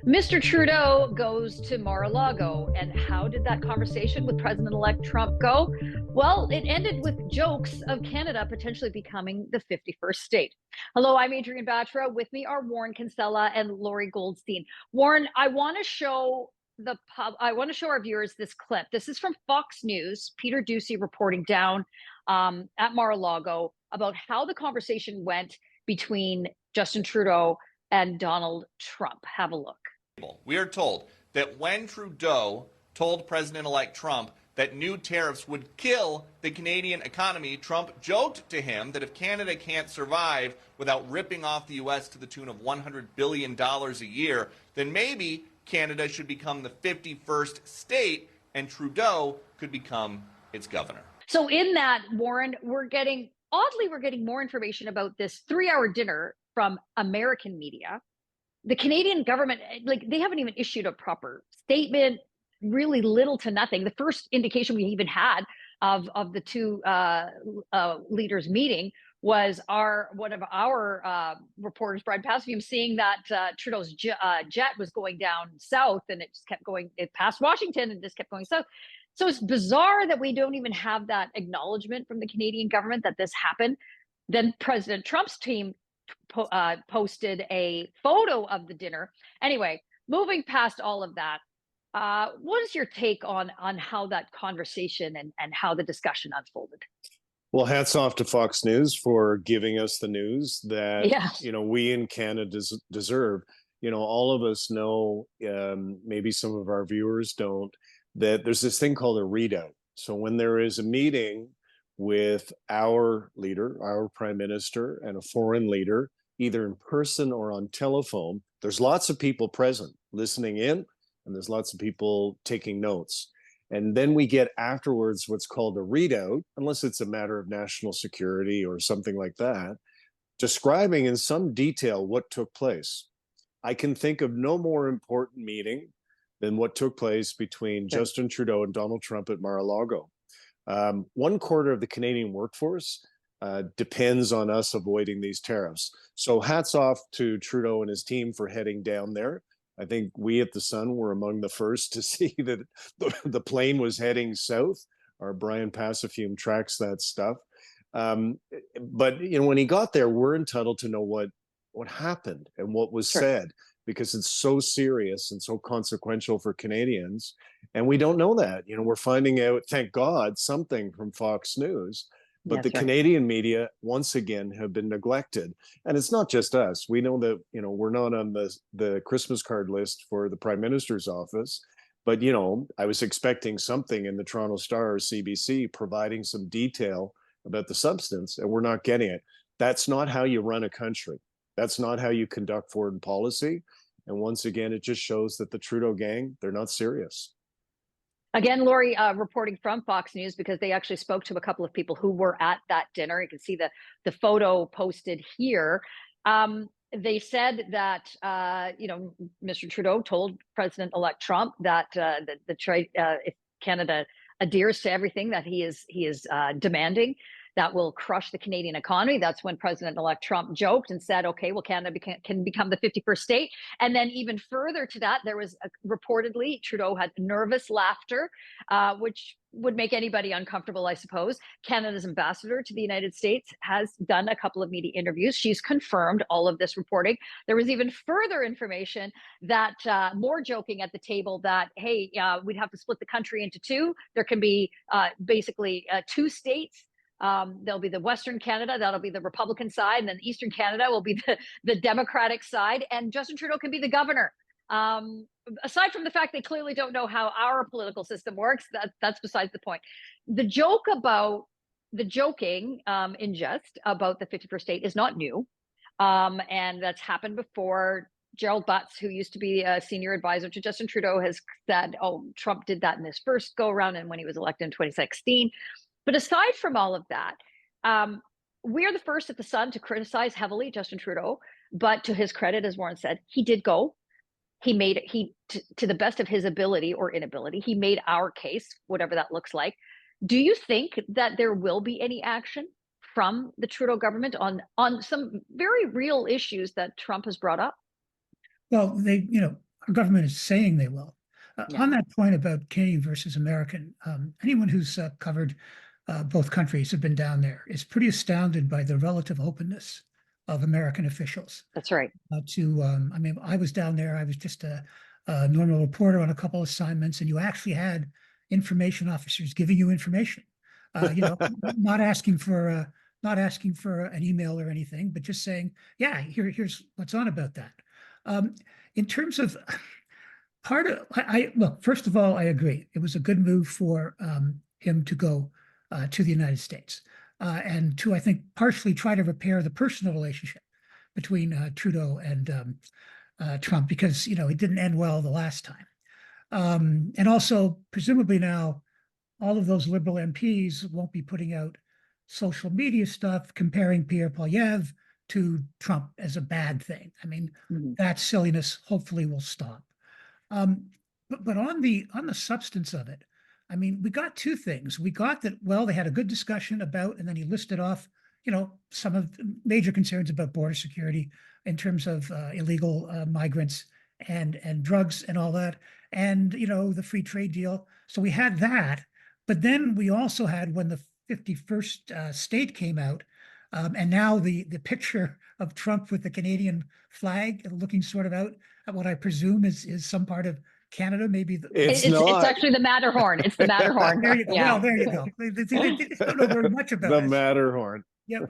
Mr. Trudeau goes to Mar-a-Lago. And how did that conversation with President-elect Trump go? Well, it ended with jokes of Canada potentially becoming the 51st state. Hello, I'm Adrienne Batra. With me are Warren Kinsella and Lorrie Goldstein. Warren, I want to show our viewers this clip. This is from Fox News, Peter Doocy reporting down at Mar-a-Lago about how the conversation went between Justin Trudeau and Donald Trump. Have a look. We are told that when Trudeau told President-elect Trump that new tariffs would kill the Canadian economy, Trump joked to him that if Canada can't survive without ripping off the U.S. to the tune of $100 billion a year, then maybe Canada should become the 51st state and Trudeau could become its governor. So in that, Warren, we're getting more information about this 3-hour dinner from American media. The Canadian government, they haven't even issued a proper statement, really little to nothing. The first indication we even had of the two leaders meeting was one of our reporters, Brian Passafume, seeing that Trudeau's jet was going down south, and it just kept going. It passed Washington and just kept going south. So it's bizarre that we don't even have that acknowledgement from the Canadian government that this happened. Then President Trump's team posted a photo of the dinner. Anyway, moving past all of that, what is your take on how that conversation and how the discussion unfolded? Well, hats off to Fox News for giving us the news that we in Canada deserve. All of us know, maybe some of our viewers don't, that there's this thing called a readout. So when there is a meeting with our leader, our prime minister, and a foreign leader, either in person or on telephone, there's lots of people present listening in, and there's lots of people taking notes. And then we get afterwards what's called a readout, unless it's a matter of national security or something like that, describing in some detail what took place. I can think of no more important meeting than what took place between Justin Trudeau and Donald Trump at Mar-a-Lago. 1/4 of the Canadian workforce depends on us avoiding these tariffs. So hats off to Trudeau and his team for heading down there. I think we at The Sun were among the first to see that the plane was heading south. Our Brian Passafume tracks that stuff. But when he got there, we're entitled to know what happened and what was said, because it's so serious and so consequential for Canadians. And we don't know that. We're finding out, thank God, something from Fox News. But the Canadian media, once again, have been neglected. And it's not just us. We know that, we're not on the Christmas card list for the Prime Minister's office. But, I was expecting something in the Toronto Star or CBC providing some detail about the substance, and we're not getting it. That's not how you run a country. That's not how you conduct foreign policy. And once again, it just shows that the Trudeau gang, they're not serious. Again, Lorrie, reporting from Fox News, because they actually spoke to a couple of people who were at that dinner. You can see the photo posted here. They said that Mr. Trudeau told President-elect Trump that if Canada adheres to everything that he is demanding, that will crush the Canadian economy. That's when President-elect Trump joked and said, okay, well, Canada can become the 51st state. And then even further to that, there was reportedly, Trudeau had nervous laughter, which would make anybody uncomfortable, I suppose. Canada's ambassador to the United States has done a couple of media interviews. She's confirmed all of this reporting. There was even further information that more joking at the table that, hey, we'd have to split the country into two. There can be basically two states. There'll be the Western Canada, that'll be the Republican side, and then Eastern Canada will be the Democratic side, and Justin Trudeau can be the governor. Aside from the fact they clearly don't know how our political system works, that's besides the point. The joking in jest about the 51st state is not new, and that's happened before. Gerald Butts, who used to be a senior advisor to Justin Trudeau, has said, oh, Trump did that in his first go around and when he was elected in 2016. But aside from all of that, we are the first at The Sun to criticize heavily Justin Trudeau. But to his credit, as Warren said, he did go. He made it, to the best of his ability or inability, he made our case, whatever that looks like. Do you think that there will be any action from the Trudeau government on some very real issues that Trump has brought up? Well, our government is saying they will. Yeah. On that point about Canadian versus American, anyone who's covered both countries, have been down there, is pretty astounded by the relative openness of American officials. That's right. I mean, I was down there. I was just a normal reporter on a couple assignments, and you actually had information officers giving you information. You know, not asking for an email or anything, but just saying, yeah, here's what's on about that. In terms of look, first of all, I agree. It was a good move for him to go to the United States and to, I think, partially try to repair the personal relationship between Trudeau and Trump, because, you know, it didn't end well the last time. And also, presumably now, all of those Liberal MPs won't be putting out social media stuff comparing Pierre Poilievre to Trump as a bad thing. I mean, that silliness hopefully will stop. But on the substance of it, I mean, we got two things. We got that, well, they had a good discussion about, and then he listed off, you know, some of the major concerns about border security in terms of illegal migrants and drugs and all that, and, you know, the free trade deal. So we had that. But then we also had, when the 51st state came out, and now the picture of Trump with the Canadian flag looking sort of out at what I presume is some part of Canada, maybe. It's actually the Matterhorn. It's the Matterhorn. There you go. Yeah. Well, there you go. They don't know very much about the it. Matterhorn. Yeah,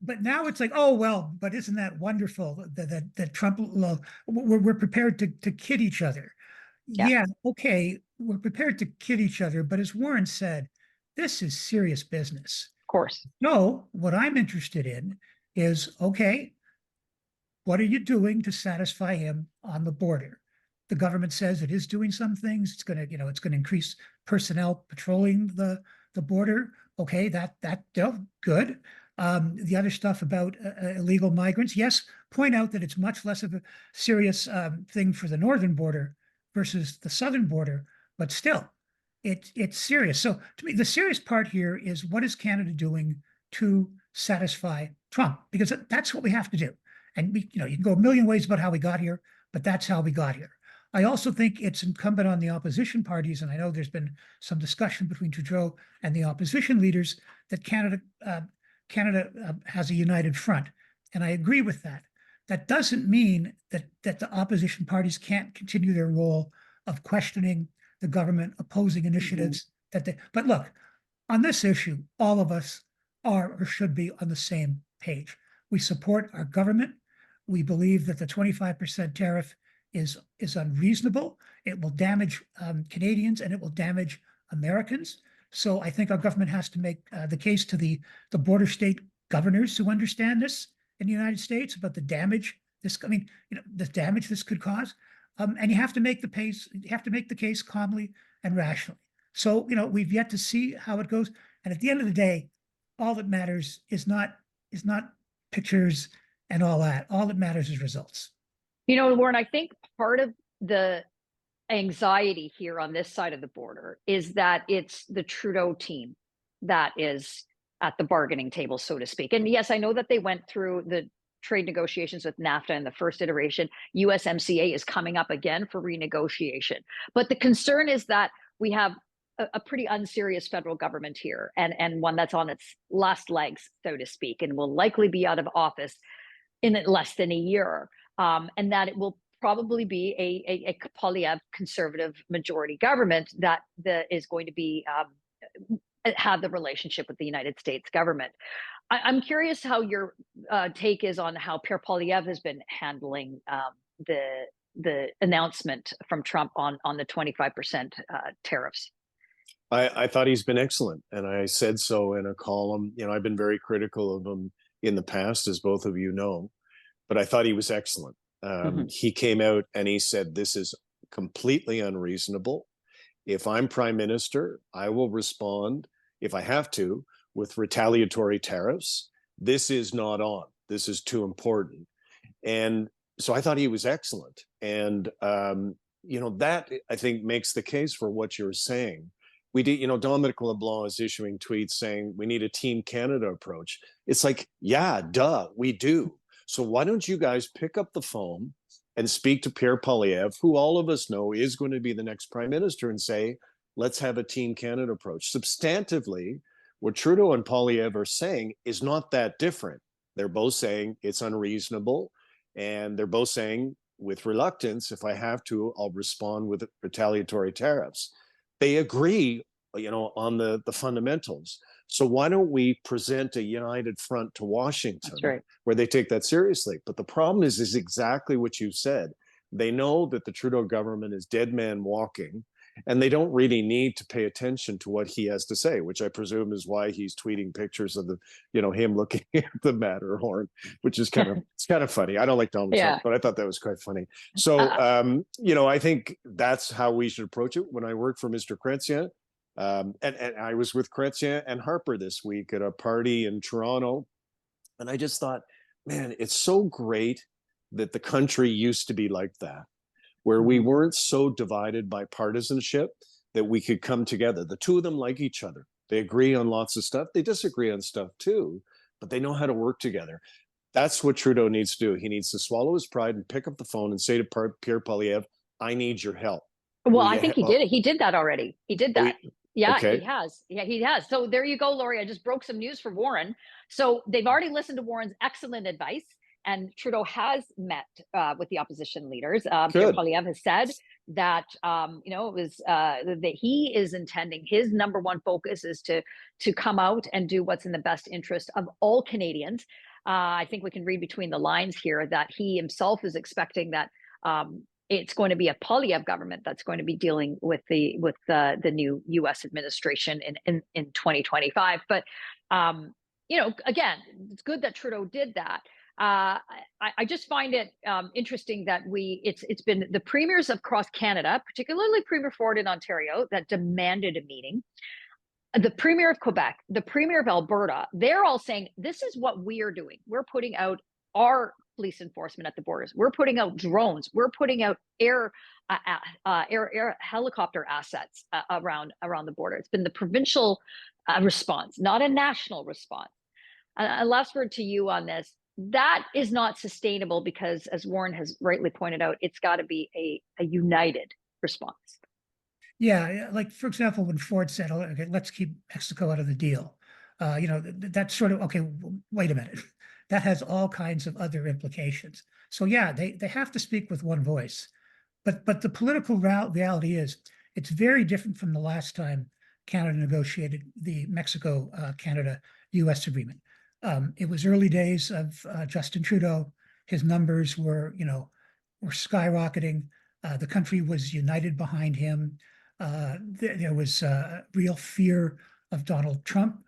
but now it's like, oh well, but isn't that wonderful that Trump? We're prepared to kid each other. Yeah, okay, we're prepared to kid each other, but as Warren said, this is serious business. Of course. So what I'm interested in is, okay, what are you doing to satisfy him on the border? The government says it is doing some things. It's going to, you know, it's going to increase personnel patrolling the border. Okay, that good. The other stuff about illegal migrants, yes, point out that it's much less of a serious thing for the northern border versus the southern border, but still, it's serious. So to me, the serious part here is, what is Canada doing to satisfy Trump? Because that's what we have to do. And we, you know, you can go a million ways about how we got here, but that's how we got here. I also think it's incumbent on the opposition parties, and I know there's been some discussion between Trudeau and the opposition leaders, that Canada has a united front, and I agree with that. That doesn't mean that the opposition parties can't continue their role of questioning the government, opposing initiatives but look, on this issue, all of us are or should be on the same page. We support our government. We believe that the 25% tariff is unreasonable. It will damage Canadians, and it will damage Americans. So I think our government has to make the case to the border state governors who understand this in the United States about the damage the damage this could cause. And you have to make the case calmly and rationally. So, you know, we've yet to see how it goes. And at the end of the day, all that matters is not pictures and all that. All that matters is results. You know, Warren, I think part of the anxiety here on this side of the border is that it's the Trudeau team that is at the bargaining table, so to speak. And yes, I know that they went through the trade negotiations with NAFTA in the first iteration. USMCA is coming up again for renegotiation. But the concern is that we have a pretty unserious federal government here, and one that's on its last legs, so to speak, and will likely be out of office in less than a year. And that it will probably be a Poilievre conservative majority government that is going to be have the relationship with the United States government. I'm curious how your take is on how Pierre Poilievre has been handling the announcement from Trump on the 25% tariffs. I thought he's been excellent, and I said so in a column. You know, I've been very critical of him in the past, as both of you know, but I thought he was excellent. He came out and he said, this is completely unreasonable. If I'm prime minister, I will respond, if I have to, with retaliatory tariffs. This is not on. This is too important. And so I thought he was excellent. And, you know, that I think makes the case for what you're saying. We did, you know, Dominic LeBlanc is issuing tweets saying we need a Team Canada approach. It's like, yeah, duh, we do. So why don't you guys pick up the phone and speak to Pierre Poilievre, who all of us know is going to be the next prime minister, and say, let's have a Team Canada approach. Substantively, what Trudeau and Poilievre are saying is not that different. They're both saying it's unreasonable, and they're both saying, with reluctance, if I have to, I'll respond with retaliatory tariffs. They agree, on the fundamentals. So why don't we present a united front to Washington, where they take that seriously? But the problem is exactly what you said. They know that the Trudeau government is dead man walking, and they don't really need to pay attention to what he has to say, which I presume is why he's tweeting pictures of him looking at the Matterhorn, which is it's kind of funny. I don't like Donald Trump, but I thought that was quite funny. So, I think that's how we should approach it. When I worked for Mr. Chrétien, and I was with Chrétien and Harper this week at a party in Toronto, and I just thought, man, it's so great that the country used to be like that, where we weren't so divided by partisanship, that we could come together. The two of them like each other. They agree on lots of stuff. They disagree on stuff too, but they know how to work together. That's what Trudeau needs to do. He needs to swallow his pride and pick up the phone and say to Pierre Poilievre, I need your help. Well, I think he did it. He did that already. He did that. Yeah, okay. He has. Yeah, he has. So there you go, Lorrie. I just broke some news for Warren. So they've already listened to Warren's excellent advice, and Trudeau has met with the opposition leaders. Pierre Poilievre has said that it was that he is intending, his number one focus is to come out and do what's in the best interest of all Canadians. I think we can read between the lines here that he himself is expecting that it's going to be a Poilievre government that's going to be dealing with the new U.S. administration in 2025. But again, it's good that Trudeau did that. I just find it interesting that it's been the premiers across Canada, particularly Premier Ford in Ontario, that demanded a meeting. The Premier of Quebec, the Premier of Alberta, they're all saying, this is what we are doing. We're putting out our police enforcement at the borders. We're putting out drones. We're putting out air helicopter assets around the border. It's been the provincial response, not a national response. A last word to you on this. That is not sustainable because, as Warren has rightly pointed out, it's got to be a united response. Yeah, like for example, when Ford said, "Okay, let's keep Mexico out of the deal," that's sort of okay. Wait a minute, that has all kinds of other implications. So yeah, they have to speak with one voice, but the political reality is it's very different from the last time Canada negotiated the Mexico-Canada-U.S. agreement. It was early days of Justin Trudeau. His numbers were skyrocketing. The country was united behind him. There was real fear of Donald Trump.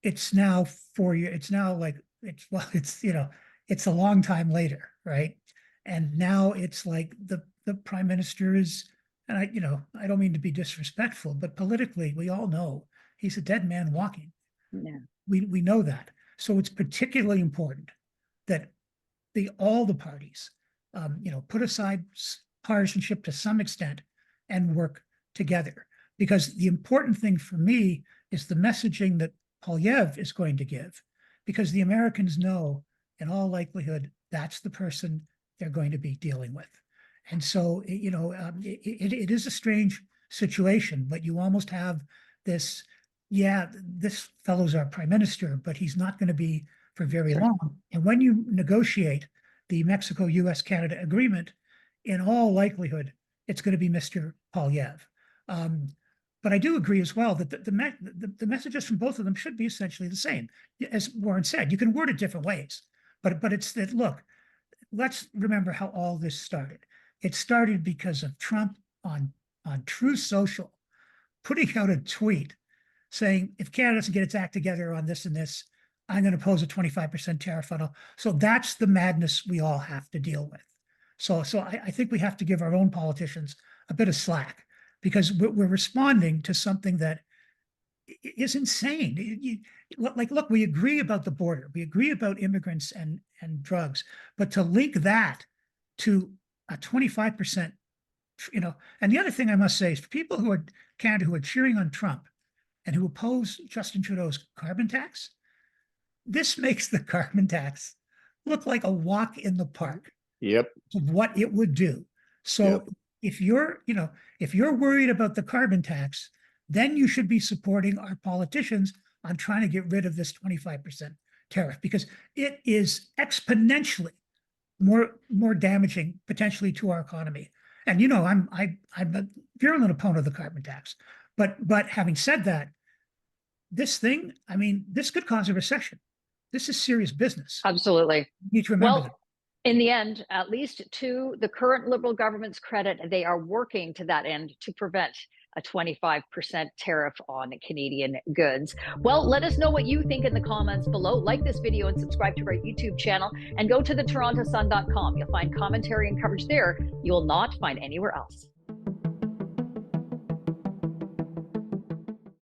It's now 4 years. It's now it's a long time later, right? And now it's like the prime minister is, and I don't mean to be disrespectful, but politically we all know he's a dead man walking. Yeah. We know that. So it's particularly important that all the parties, put aside partisanship to some extent and work together. Because the important thing for me is the messaging that Poilievre is going to give, because the Americans know, in all likelihood, that's the person they're going to be dealing with. And so, it is a strange situation, but you almost have this. Yeah, this fellow's our prime minister, but he's not going to be for very long. And when you negotiate the Mexico-U.S.-Canada agreement, in all likelihood, it's going to be Mr. Poilievre. But I do agree as well that the messages from both of them should be essentially the same. As Warren said, you can word it different ways, but it's that, look, let's remember how all this started. It started because of Trump on Truth Social putting out a tweet saying, if Canada doesn't get its act together on this and this, I'm going to pose a 25% tariff on all. So that's the madness we all have to deal with. So I think we have to give our own politicians a bit of slack, because we're responding to something that is insane. Look, we agree about the border. We agree about immigrants and drugs, but to link that to a 25%, and the other thing I must say is, for people who are Canada who are cheering on Trump and who oppose Justin Trudeau's carbon tax, this makes the carbon tax look like a walk in the park. Yep. of what it would do. So if you're, if you're worried about the carbon tax, then you should be supporting our politicians on trying to get rid of this 25% tariff, because it is exponentially more damaging potentially to our economy. And I'm a virulent opponent of the carbon tax, but having said that, this thing, I mean, this could cause a recession. This is serious business. Absolutely. You need to remember that. In the end, at least to the current Liberal government's credit, they are working to that end to prevent a 25% tariff on Canadian goods. Well, let us know what you think in the comments below. Like this video and subscribe to our YouTube channel, and go to the TorontoSun.com. You'll find commentary and coverage there you will not find anywhere else.